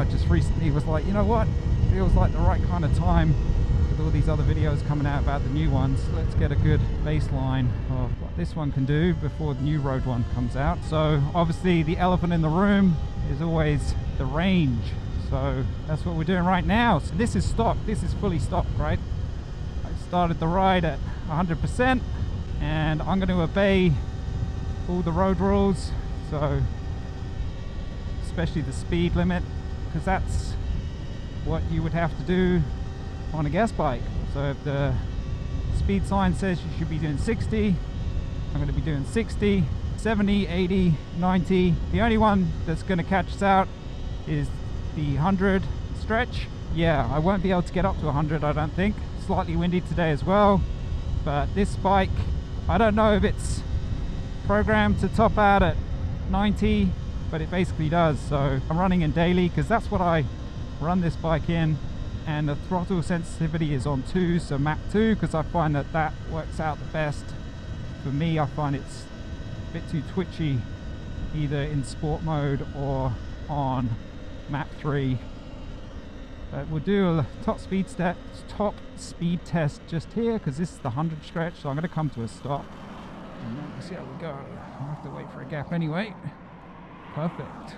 I just recently was like, you know what, feels like the right kind of time with all these other videos coming out about the new ones. Let's get a good baseline of what this one can do before the new road one comes out. So obviously the elephant in the room is always the range, so that's what we're doing right now. So this is stock, this is fully stock, right? I started the ride at 100% and I'm going to obey all the road rules, so especially the speed limit, because that's what you would have to do on a gas bike. So if the speed sign says you should be doing 60, I'm going to be doing 60, 70, 80, 90. The only one that's going to catch us out is the 100 stretch. Yeah, I won't be able to get up to 100, I don't think. Slightly windy today as well, but this bike, I don't know if it's programmed to top out at 90, but it basically does. So I'm running in daily because that's what I run this bike in, and the throttle sensitivity is on 2, so map 2, because I find that that works out the best for me. I find it's a bit too twitchy either in sport mode or on map 3. But we'll do a top speed test just here because this is the 100 stretch, so I'm going to come to a stop and then we'll see how we go. I'll have to wait for a gap anyway. Perfect.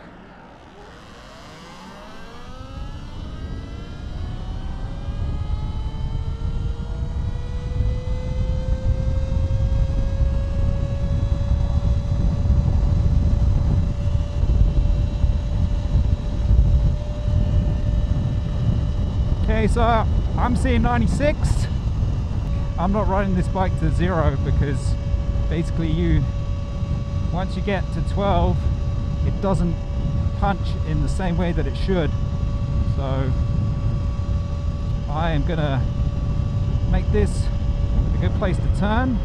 Okay, so I'm seeing 96. I'm not riding this bike to 0 because basically once you get to 12, it doesn't punch in the same way that it should. So I am gonna make this a good place to turn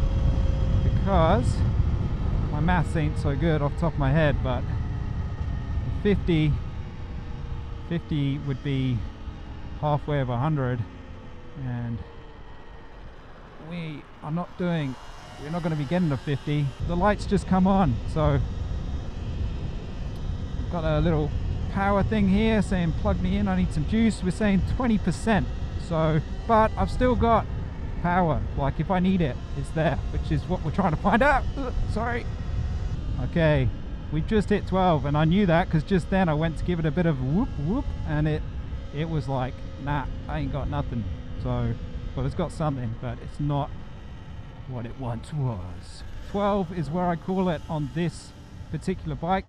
because my maths ain't so good off the top of my head, but 50 would be halfway of 100, and we're not going to be getting to 50. The lights just come on, so I've got a little power thing here saying plug me in, I need some juice. We're saying 20%, so but I've still got power, like if I need it, it's there, which is what we're trying to find out. Sorry. Okay, we just hit 12 and I knew that because just then I went to give it a bit of whoop whoop and it was like, nah, I ain't got nothing. So, well, it's got something, but it's not what it once was. 12 is where I call it on this particular bike.